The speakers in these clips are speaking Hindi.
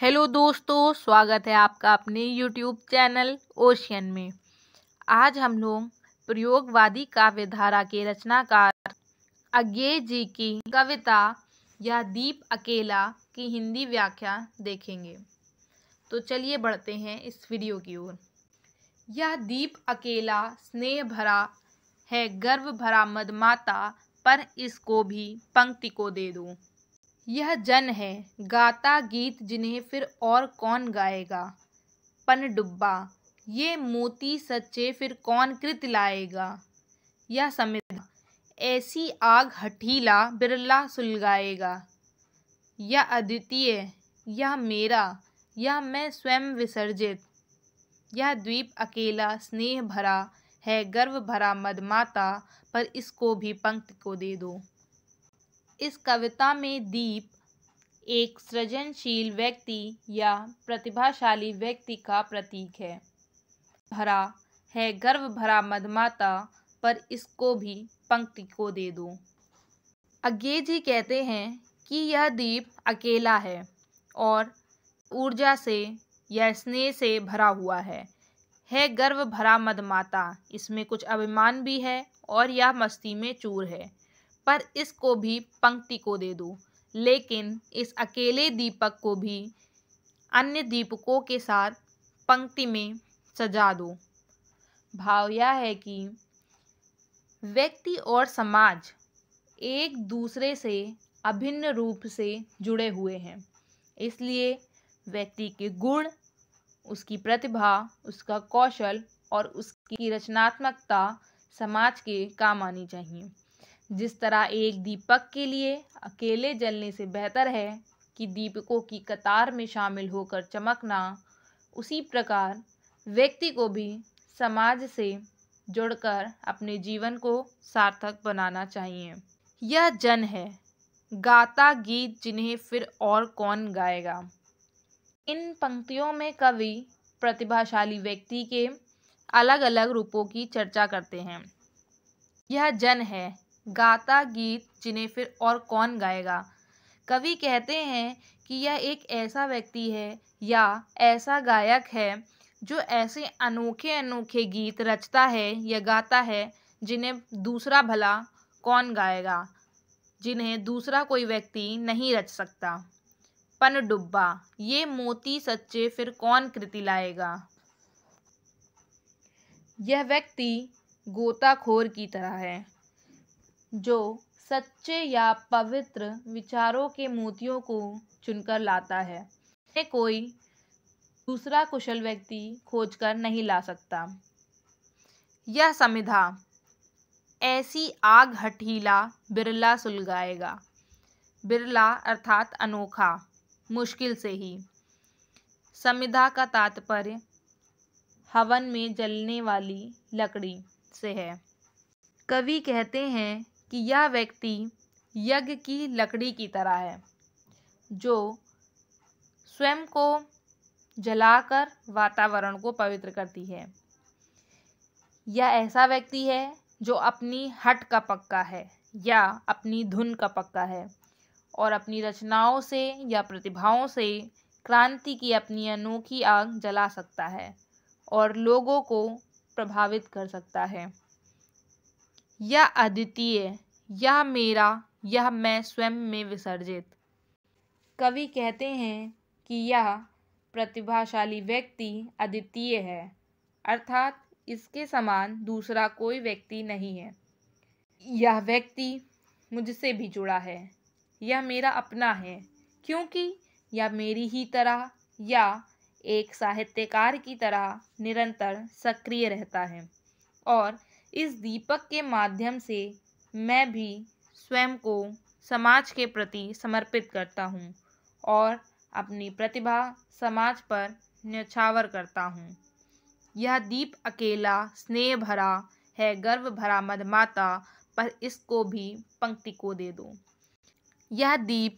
हेलो दोस्तों, स्वागत है आपका अपने यूट्यूब चैनल ओशियन में। आज हम लोग प्रयोगवादी काव्यधारा के रचनाकार अज्ञेय जी की कविता यह दीप अकेला की हिंदी व्याख्या देखेंगे। तो चलिए बढ़ते हैं इस वीडियो की ओर। यह दीप अकेला स्नेह भरा है, गर्व भरा मदमाता, पर इसको भी पंक्ति को दे दो। यह जन है गाता गीत, जिन्हें फिर और कौन गाएगा। पनडुब्बा ये मोती सच्चे, फिर कौन कृत लाएगा। यह समिधा ऐसी आग हठीला, बिरला सुलगाएगा। यह अद्वितीय यह मेरा, यह मैं स्वयं विसर्जित। यह द्वीप अकेला स्नेह भरा है, गर्व भरा मदमाता, पर इसको भी पंक्ति को दे दो। इस कविता में दीप एक सृजनशील व्यक्ति या प्रतिभाशाली व्यक्ति का प्रतीक है। भरा है गर्व भरा मदमाता, पर इसको भी पंक्ति को दे दो। अज्ञेय जी कहते हैं कि यह दीप अकेला है और ऊर्जा से या स्नेह से भरा हुआ है गर्व भरा मदमाता। इसमें कुछ अभिमान भी है और यह मस्ती में चूर है, पर इसको भी पंक्ति को दे दो। लेकिन इस अकेले दीपक को भी अन्य दीपकों के साथ पंक्ति में सजा दो। भाव यह है कि व्यक्ति और समाज एक दूसरे से अभिन्न रूप से जुड़े हुए हैं, इसलिए व्यक्ति के गुण, उसकी प्रतिभा, उसका कौशल और उसकी रचनात्मकता समाज के काम आनी चाहिए। जिस तरह एक दीपक के लिए अकेले जलने से बेहतर है कि दीपकों की कतार में शामिल होकर चमकना, उसी प्रकार व्यक्ति को भी समाज से जुड़कर अपने जीवन को सार्थक बनाना चाहिए। यह जन है गाता गीत, जिन्हें फिर और कौन गाएगा। इन पंक्तियों में कवि प्रतिभाशाली व्यक्ति के अलग अलग रूपों की चर्चा करते हैं। यह जन है गाता गीत, जिन्हें फिर और कौन गाएगा। कवि कहते हैं कि यह एक ऐसा व्यक्ति है या ऐसा गायक है जो ऐसे अनोखे अनोखे गीत रचता है या गाता है जिन्हें दूसरा भला कौन गाएगा, जिन्हें दूसरा कोई व्यक्ति नहीं रच सकता। पनडुब्बा ये मोती सच्चे, फिर कौन कृति लाएगा। यह व्यक्ति गोताखोर की तरह है जो सच्चे या पवित्र विचारों के मोतियों को चुनकर लाता है, कोई दूसरा कुशल व्यक्ति खोजकर नहीं ला सकता। यह समिधा ऐसी आग हठीला, बिरला सुलगाएगा। बिरला अर्थात अनोखा, मुश्किल से ही। समिधा का तात्पर्य हवन में जलने वाली लकड़ी से है। कवि कहते हैं कि यह व्यक्ति यज्ञ की लकड़ी की तरह है जो स्वयं को जलाकर वातावरण को पवित्र करती है। यह ऐसा व्यक्ति है जो अपनी हट का पक्का है या अपनी धुन का पक्का है और अपनी रचनाओं से या प्रतिभाओं से क्रांति की अपनी अनोखी आग जला सकता है और लोगों को प्रभावित कर सकता है। यह अद्वितीय यह मेरा, यह मैं स्वयं में विसर्जित। कवि कहते हैं कि यह प्रतिभाशाली व्यक्ति अद्वितीय है, अर्थात इसके समान दूसरा कोई व्यक्ति नहीं है। यह व्यक्ति मुझसे भी जुड़ा है, यह मेरा अपना है, क्योंकि यह मेरी ही तरह या एक साहित्यकार की तरह निरंतर सक्रिय रहता है और इस दीपक के माध्यम से मैं भी स्वयं को समाज के प्रति समर्पित करता हूँ और अपनी प्रतिभा समाज पर न्यौछावर करता हूँ। यह दीप अकेला स्नेह भरा है, गर्व भरा मदमाता, पर इसको भी पंक्ति को दे दो। यह दीप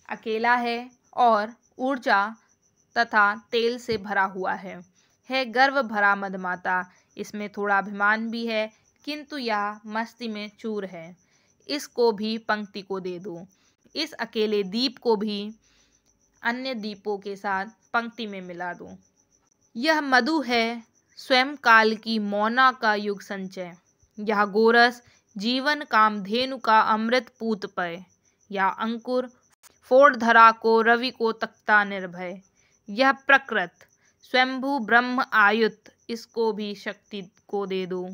अकेला है और ऊर्जा तथा तेल से भरा हुआ है गर्व भरा मदमाता। इसमें थोड़ा अभिमान भी है, किंतु यह मस्ती में चूर है। इसको भी पंक्ति को दे दो। इस अकेले दीप को भी अन्य दीपों के साथ पंक्ति में मिला दूं। यह मधु है स्वयं काल की मौना का युग संचय, यह गोरस जीवन कामधेनु का अमृत पूत पय, या अंकुर फोड़ धरा को रवि को तख्ता निर्भय, यह प्रकृत स्वयंभू ब्रह्म आयुत इसको भी शक्ति को दे दो,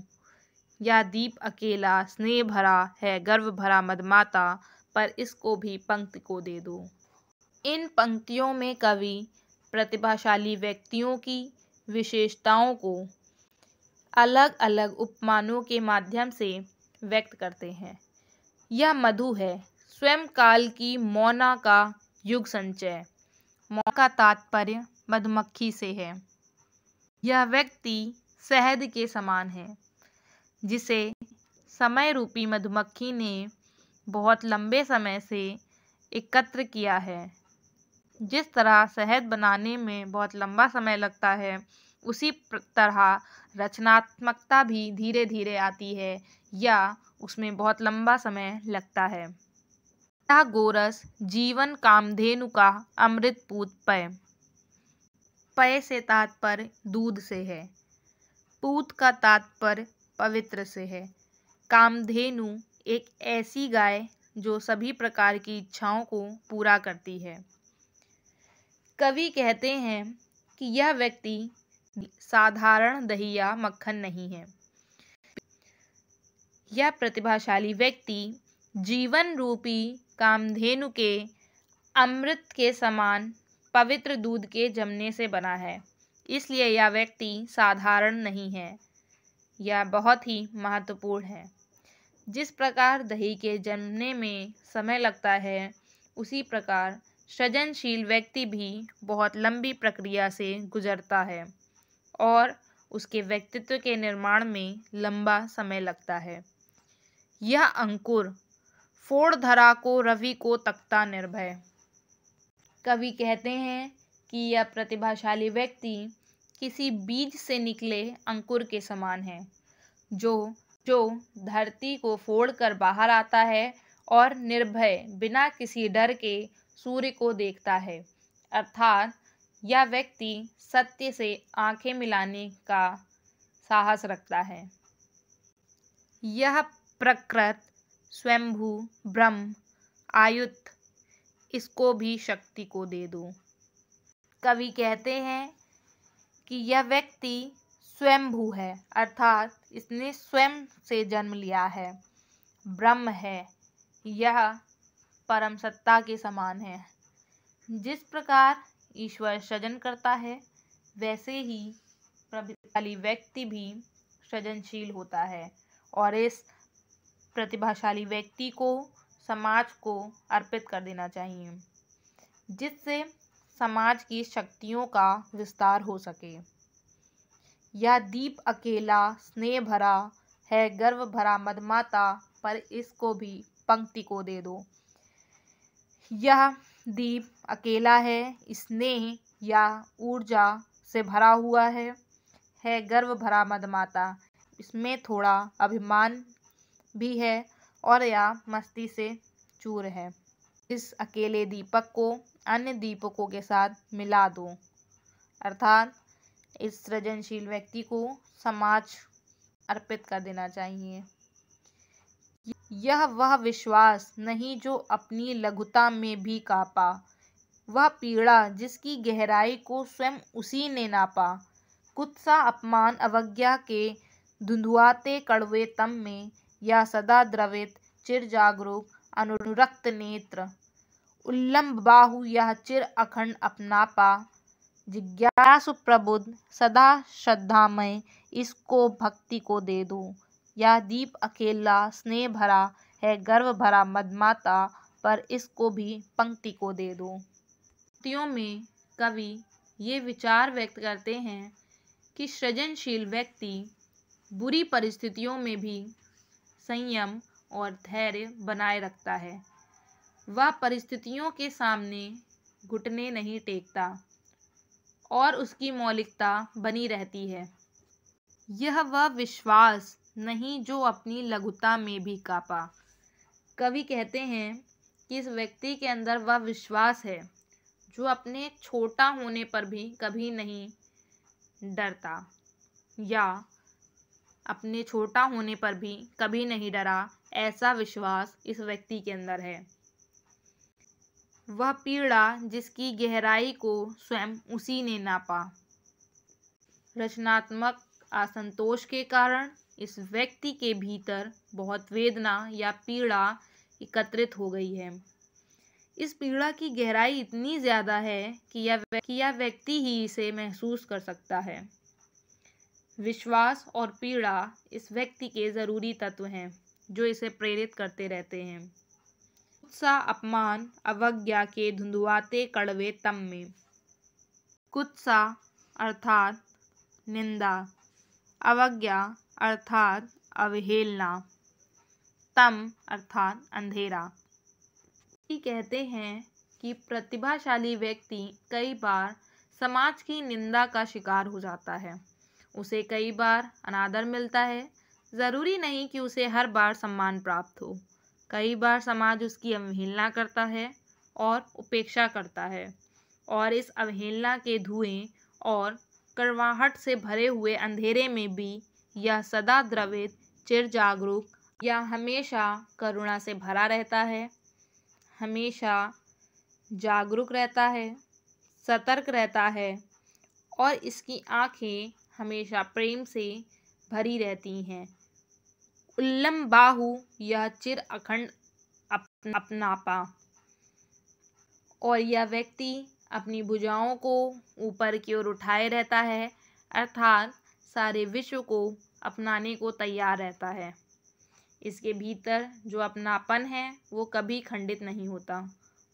या दीप अकेला स्नेह भरा है गर्व भरा मदमाता पर इसको भी पंक्ति को दे दो। इन पंक्तियों में कवि प्रतिभाशाली व्यक्तियों की विशेषताओं को अलग अलग उपमानों के माध्यम से व्यक्त करते हैं। यह मधु है स्वयं काल की मौना का युग संचय, मौना का तात्पर्य मधुमक्खी से है। यह व्यक्ति शहद के समान है जिसे समय रूपी मधुमक्खी ने बहुत लंबे समय से एकत्र किया है। जिस तरह शहद बनाने में बहुत लंबा समय लगता है, उसी तरह रचनात्मकता भी धीरे धीरे आती है या उसमें बहुत लंबा समय लगता है। यह गोरस जीवन कामधेनु का अमृत पूत पय, पय से तात्पर्य दूध से है, पूत का तात्पर्य पवित्र से है। कामधेनु एक ऐसी गाय जो सभी प्रकार की इच्छाओं को पूरा करती है। कवि कहते हैं कि यह व्यक्ति साधारण दही या मक्खन नहीं है। यह प्रतिभाशाली व्यक्ति जीवन रूपी कामधेनु के अमृत के समान पवित्र दूध के जमने से बना है, इसलिए यह व्यक्ति साधारण नहीं है, यह बहुत ही महत्वपूर्ण है। जिस प्रकार दही के जमने में समय लगता है, उसी प्रकार सृजनशील व्यक्ति भी बहुत लंबी प्रक्रिया से गुजरता है और उसके व्यक्तित्व के निर्माण में लंबा समय लगता है। यह अंकुर फोड़ धरा को रवि को तख्ता निर्भय। कवि कहते हैं कि यह प्रतिभाशाली व्यक्ति किसी बीज से निकले अंकुर के समान है जो धरती को फोड़कर बाहर आता है और निर्भय बिना किसी डर के सूर्य को देखता है। अर्थात यह व्यक्ति सत्य से आंखें मिलाने का साहस रखता है। यह प्रकृत स्वयंभू ब्रह्म आयुत इसको भी शक्ति को दे दो। कवि कहते हैं कि यह व्यक्ति स्वयंभू है, अर्थात इसने स्वयं से जन्म लिया है, ब्रह्म है, यह परम सत्ता के समान है। जिस प्रकार ईश्वर सृजन करता है, वैसे ही प्रतिभाशाली व्यक्ति भी सृजनशील होता है और इस प्रतिभाशाली व्यक्ति को समाज को अर्पित कर देना चाहिए, जिससे समाज की शक्तियों का विस्तार हो सके। यह दीप अकेला स्नेह भरा है गर्व भरा मदमाता पर इसको भी पंक्ति को दे दो। यह दीप अकेला है, स्नेह या ऊर्जा से भरा हुआ है गर्व भरा मदमाता, इसमें थोड़ा अभिमान भी है और यह मस्ती से चूर है। इस अकेले दीपक को अन्य दीपकों के साथ मिला दो, अर्थात इस सृजनशील व्यक्ति को समाज अर्पित कर देना चाहिए। यह वह विश्वास नहीं जो अपनी लघुता में भी कापा, वह पीड़ा जिसकी गहराई को स्वयं उसी ने नापा। कुत्सा अपमान अवज्ञा के धुंधुआते कड़वे तम में, या सदा द्रवित चिर जागरूक अनुरक्त नेत्र। उल्लंब बाहु यह चिर अखंड अपनापा, जिज्ञासु प्रबुद्ध सदा श्रद्धामय इसको भक्ति को दे दो। यह दीप अकेला स्नेह भरा है गर्व भरा मदमाता पर इसको भी पंक्ति को दे दो। पंक्तियों में कवि ये विचार व्यक्त करते हैं कि सृजनशील व्यक्ति बुरी परिस्थितियों में भी संयम और धैर्य बनाए रखता है। वह परिस्थितियों के सामने घुटने नहीं टेकता और उसकी मौलिकता बनी रहती है। यह वह विश्वास नहीं जो अपनी लघुता में भी कापा। कवि कहते हैं कि इस व्यक्ति के अंदर वह विश्वास है जो अपने छोटा होने पर भी कभी नहीं डरता या अपने छोटा होने पर भी कभी नहीं डरा, ऐसा विश्वास इस व्यक्ति के अंदर है। वह पीड़ा जिसकी गहराई को स्वयं उसी ने नापा। रचनात्मक असंतोष के कारण इस व्यक्ति के भीतर बहुत वेदना या पीड़ा एकत्रित हो गई है। इस पीड़ा की गहराई इतनी ज़्यादा है कि यह व्यक्ति ही इसे महसूस कर सकता है। विश्वास और पीड़ा इस व्यक्ति के ज़रूरी तत्व हैं जो इसे प्रेरित करते रहते हैं। कुत्सा अपमान अवज्ञा के धुंधुआते कड़वे तम में। कुत्सा अर्थात निंदा, अवज्ञा अर्थात अवहेलना, तम अर्थात अंधेरा। कहते हैं कि प्रतिभाशाली व्यक्ति कई बार समाज की निंदा का शिकार हो जाता है। उसे कई बार अनादर मिलता है। ज़रूरी नहीं कि उसे हर बार सम्मान प्राप्त हो। कई बार समाज उसकी अवहेलना करता है और उपेक्षा करता है, और इस अवहेलना के धुएं और कड़वाहट से भरे हुए अंधेरे में भी यह सदा द्रवित, चिर जागरूक या हमेशा करुणा से भरा रहता है, हमेशा जागरूक रहता है, सतर्क रहता है, और इसकी आँखें हमेशा प्रेम से भरी रहती हैं। उल्लम बाहु यह चिर अखंड अपनापा, और यह व्यक्ति अपनी भुजाओं को ऊपर की ओर उठाए रहता है, अर्थात सारे विश्व को अपनाने को तैयार रहता है। इसके भीतर जो अपनापन है वो कभी खंडित नहीं होता,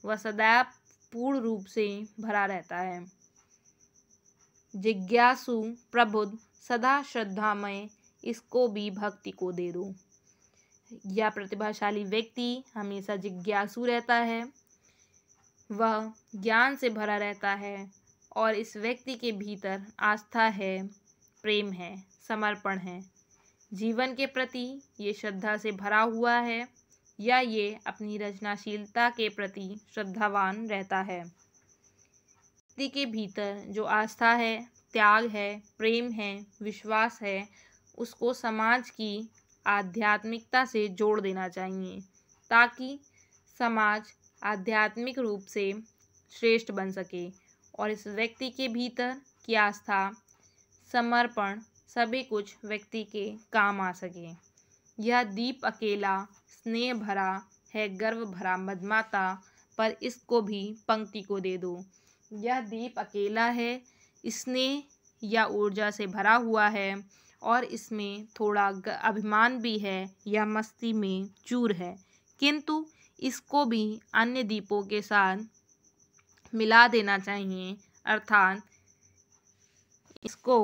वह सदैव पूर्ण रूप से भरा रहता है। जिज्ञासु प्रबुद्ध सदा श्रद्धामय, इसको भी भक्ति को दे दो। यह प्रतिभाशाली व्यक्ति हमेशा जिज्ञासु रहता है, वह ज्ञान से भरा रहता है, और इस व्यक्ति के भीतर आस्था है, प्रेम है, समर्पण है। जीवन के प्रति ये श्रद्धा से भरा हुआ है, या ये अपनी रचनाशीलता के प्रति श्रद्धावान रहता है। व्यक्ति के भीतर जो आस्था है, त्याग है, प्रेम है, विश्वास है, उसको समाज की आध्यात्मिकता से जोड़ देना चाहिए, ताकि समाज आध्यात्मिक रूप से श्रेष्ठ बन सके, और इस व्यक्ति के भीतर की आस्था, समर्पण सभी कुछ व्यक्ति के काम आ सके। यह दीप अकेला स्नेह भरा है, गर्व भरा मदमाता, पर इसको भी पंक्ति को दे दो। यह दीप अकेला है, स्नेह या ऊर्जा से भरा हुआ है, और इसमें थोड़ा अभिमान भी है या मस्ती में चूर है, किंतु इसको भी अन्य दीपों के साथ मिला देना चाहिए, अर्थात इसको,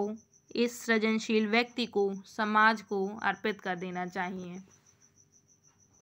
इस सृजनशील व्यक्ति को समाज को अर्पित कर देना चाहिए।